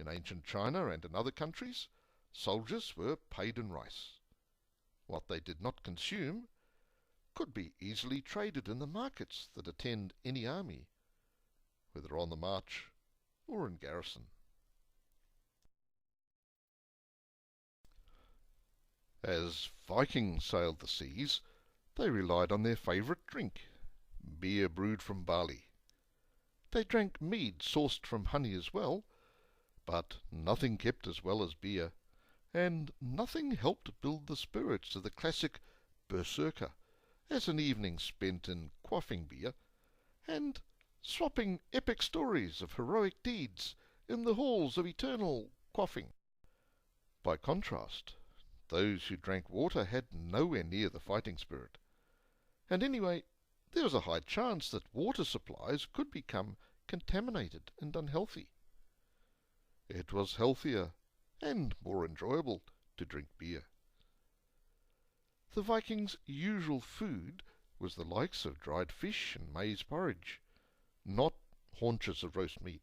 In ancient China and in other countries, soldiers were paid in rice. What they did not consume could be easily traded in the markets that attend any army, whether on the march or in garrison. As Vikings sailed the seas, they relied on their favourite drink, beer brewed from barley. They drank mead sourced from honey as well, but nothing kept as well as beer, and nothing helped build the spirits of the classic berserker as an evening spent in quaffing beer and swapping epic stories of heroic deeds in the halls of eternal quaffing. By contrast, those who drank water had nowhere near the fighting spirit, and anyway, there was a high chance that water supplies could become contaminated and unhealthy. It was healthier and more enjoyable to drink beer. The Vikings' usual food was the likes of dried fish and maize porridge, not haunches of roast meat.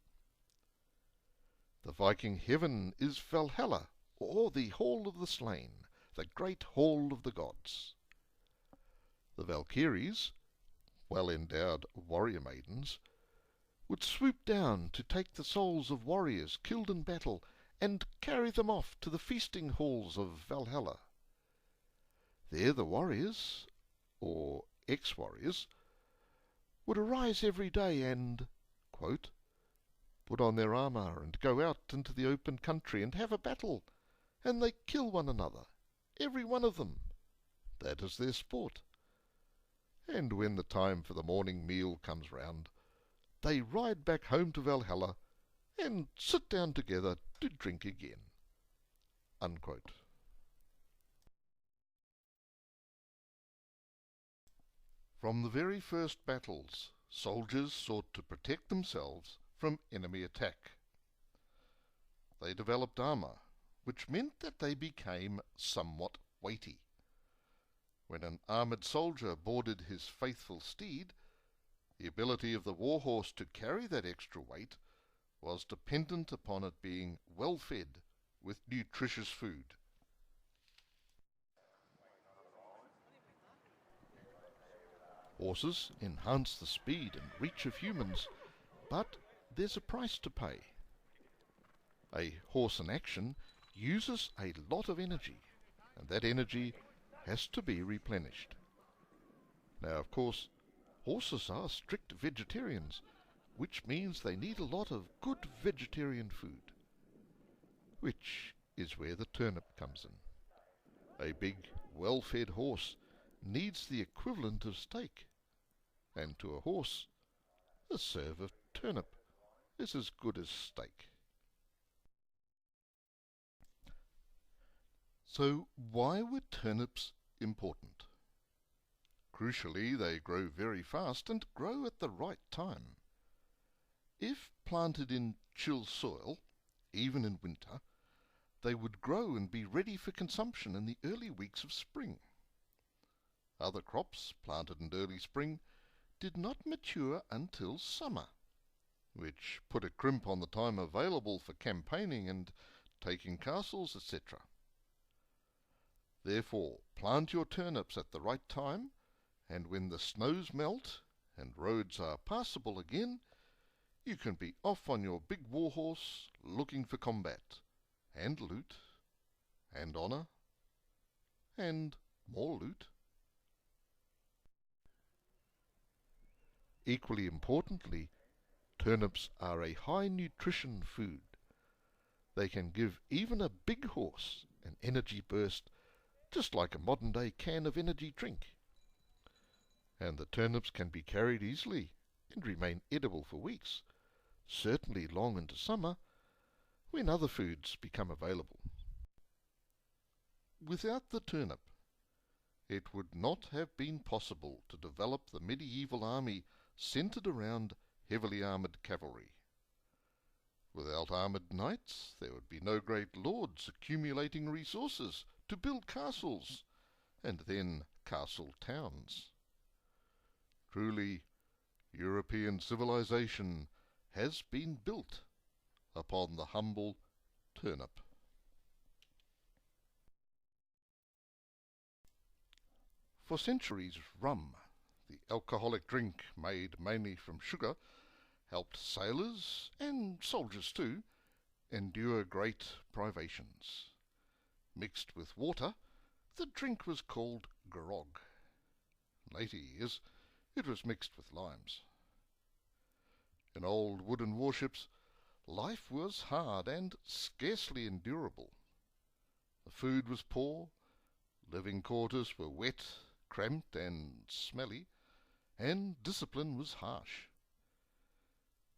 The Viking heaven is Valhalla, or the Hall of the Slain, the great hall of the gods. The Valkyries, well-endowed warrior maidens, would swoop down to take the souls of warriors killed in battle and carry them off to the feasting halls of Valhalla. There the warriors, or ex-warriors, would arise every day and, quote, put on their armour and go out into the open country and have a battle, and they kill one another, every one of them. That is their sport. And when the time for the morning meal comes round, they ride back home to Valhalla and sit down together to drink again. Unquote. From the very first battles, soldiers sought to protect themselves from enemy attack. They developed armour, which meant that they became somewhat weighty. When an armoured soldier boarded his faithful steed, the ability of the war-horse to carry that extra weight was dependent upon it being well fed with nutritious food. Horses enhance the speed and reach of humans, but there's a price to pay. A horse in action uses a lot of energy, and that energy has to be replenished. Now, of course, horses are strict vegetarians, which means they need a lot of good vegetarian food, which is where the turnip comes in. A big, well-fed horse needs the equivalent of steak, and to a horse, a serve of turnip is as good as steak. So why were turnips important? Crucially, they grow very fast and grow at the right time. If planted in chill soil, even in winter, they would grow and be ready for consumption in the early weeks of spring. Other crops planted in early spring did not mature until summer, which put a crimp on the time available for campaigning and taking castles, etc. Therefore, plant your turnips at the right time, and when the snows melt and roads are passable again, you can be off on your big war-horse looking for combat, and loot, and honour, and more loot. Equally importantly, turnips are a high nutrition food. They can give even a big horse an energy burst, just like a modern-day can of energy drink. And the turnips can be carried easily and remain edible for weeks, certainly long into summer, when other foods become available. Without the turnip, it would not have been possible to develop the medieval army centred around heavily armoured cavalry. Without armoured knights, there would be no great lords accumulating resources to build castles, and then castle towns. Truly, European civilization has been built upon the humble turnip. For centuries, rum, the alcoholic drink made mainly from sugar, helped sailors, and soldiers too, endure great privations. Mixed with water, the drink was called grog. In later years, it was mixed with limes. In old wooden warships, life was hard and scarcely endurable. The food was poor, living quarters were wet, cramped and smelly, and discipline was harsh.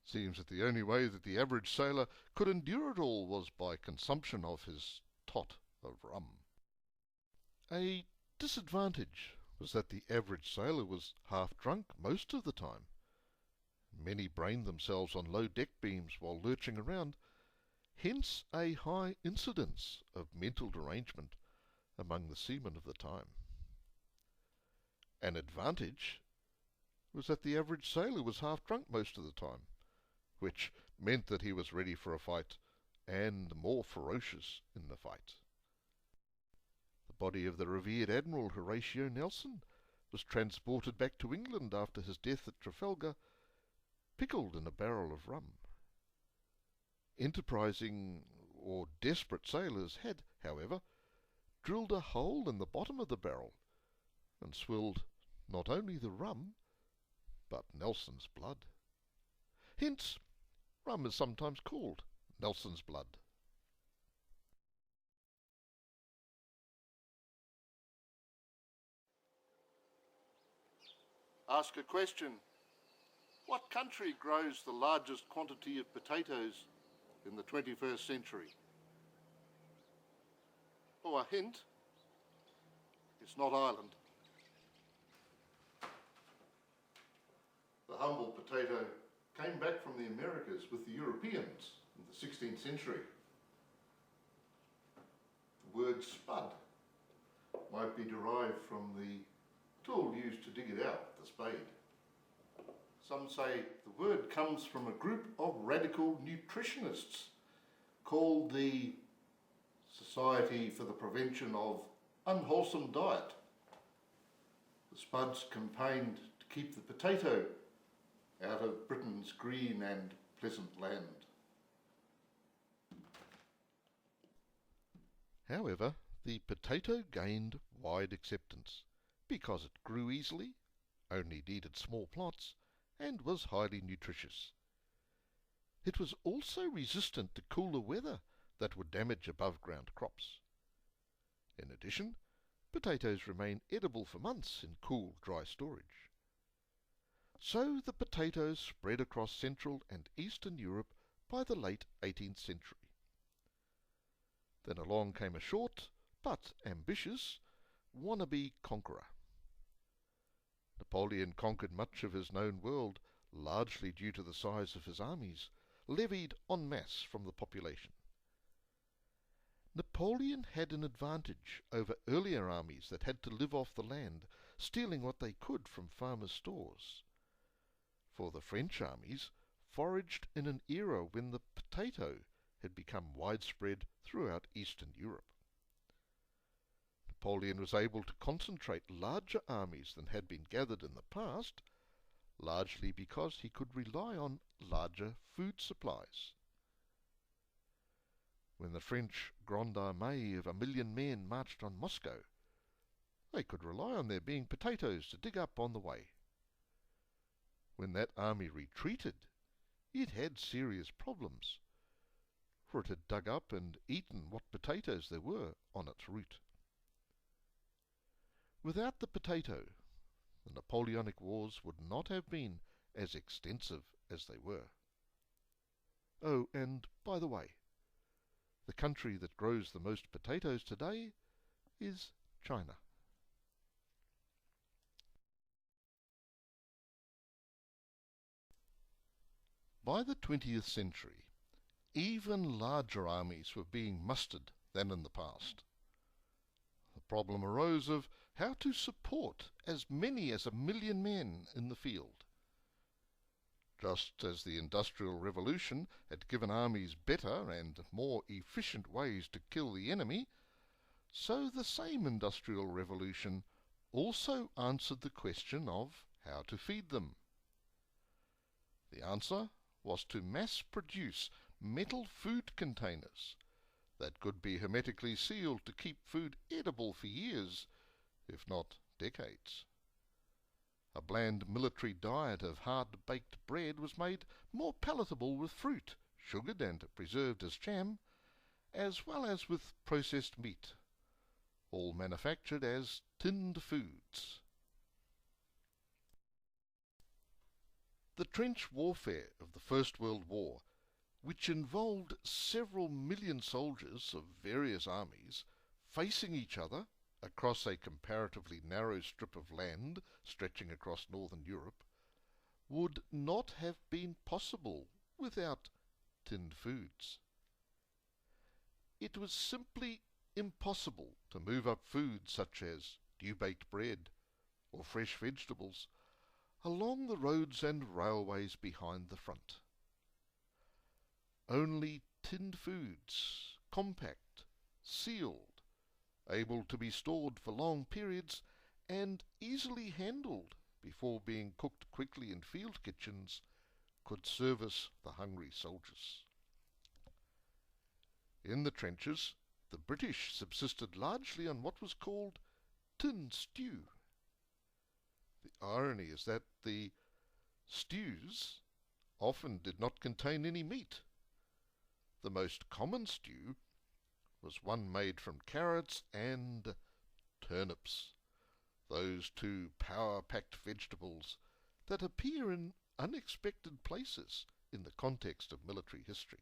Seems that the only way that the average sailor could endure it all was by consumption of his tot of rum. A disadvantage was that the average sailor was half drunk most of the time. Many brained themselves on low deck beams while lurching around, hence a high incidence of mental derangement among the seamen of the time. An advantage was that the average sailor was half drunk most of the time, which meant that he was ready for a fight and more ferocious in the fight. The body of the revered Admiral Horatio Nelson was transported back to England after his death at Trafalgar, pickled in a barrel of rum. Enterprising or desperate sailors had, however, drilled a hole in the bottom of the barrel and swilled not only the rum, but Nelson's blood. Hence, rum is sometimes called Nelson's blood. Ask a question. What country grows the largest quantity of potatoes in the 21st century? Oh, a hint. It's not Ireland. The humble potato came back from the Americas with the Europeans in the 16th century. The word spud might be derived from the tool used to dig it out, the spade. Some say the word comes from a group of radical nutritionists called the Society for the Prevention of Unwholesome Diet. The spuds campaigned to keep the potato out of Britain's green and pleasant land. However, the potato gained wide acceptance because it grew easily, only needed small plots, and was highly nutritious. It was also resistant to cooler weather that would damage above-ground crops. In addition, potatoes remain edible for months in cool, dry storage. So the potatoes spread across Central and Eastern Europe by the late 18th century. Then along came a short, but ambitious, wannabe conqueror. Napoleon conquered much of his known world, largely due to the size of his armies, levied en masse from the population. Napoleon had an advantage over earlier armies that had to live off the land, stealing what they could from farmers' stores. For the French armies foraged in an era when the potato had become widespread throughout Eastern Europe. Napoleon was able to concentrate larger armies than had been gathered in the past, largely because he could rely on larger food supplies. When the French Grande Armée of 1,000,000 men marched on Moscow, they could rely on there being potatoes to dig up on the way. When that army retreated, it had serious problems, for it had dug up and eaten what potatoes there were on its route. Without the potato, the Napoleonic Wars would not have been as extensive as they were. Oh, and by the way, the country that grows the most potatoes today is China. By the 20th century, even larger armies were being mustered than in the past. The problem arose of how to support as many as 1,000,000 men in the field. Just as the Industrial Revolution had given armies better and more efficient ways to kill the enemy, so the same Industrial Revolution also answered the question of how to feed them. The answer was to mass produce metal food containers that could be hermetically sealed to keep food edible for years, if not decades. A bland military diet of hard-baked bread was made more palatable with fruit, sugared and preserved as jam, as well as with processed meat, all manufactured as tinned foods. The trench warfare of the First World War, which involved several million soldiers of various armies facing each other across a comparatively narrow strip of land stretching across northern Europe, would not have been possible without tinned foods. It was simply impossible to move up foods such as dew-baked bread or fresh vegetables along the roads and railways behind the front. Only tinned foods, compact, sealed, able to be stored for long periods, and easily handled before being cooked quickly in field kitchens, could service the hungry soldiers. In the trenches, the British subsisted largely on what was called tin stew. The irony is that the stews often did not contain any meat. The most common stew was one made from carrots and turnips, those two power-packed vegetables that appear in unexpected places in the context of military history.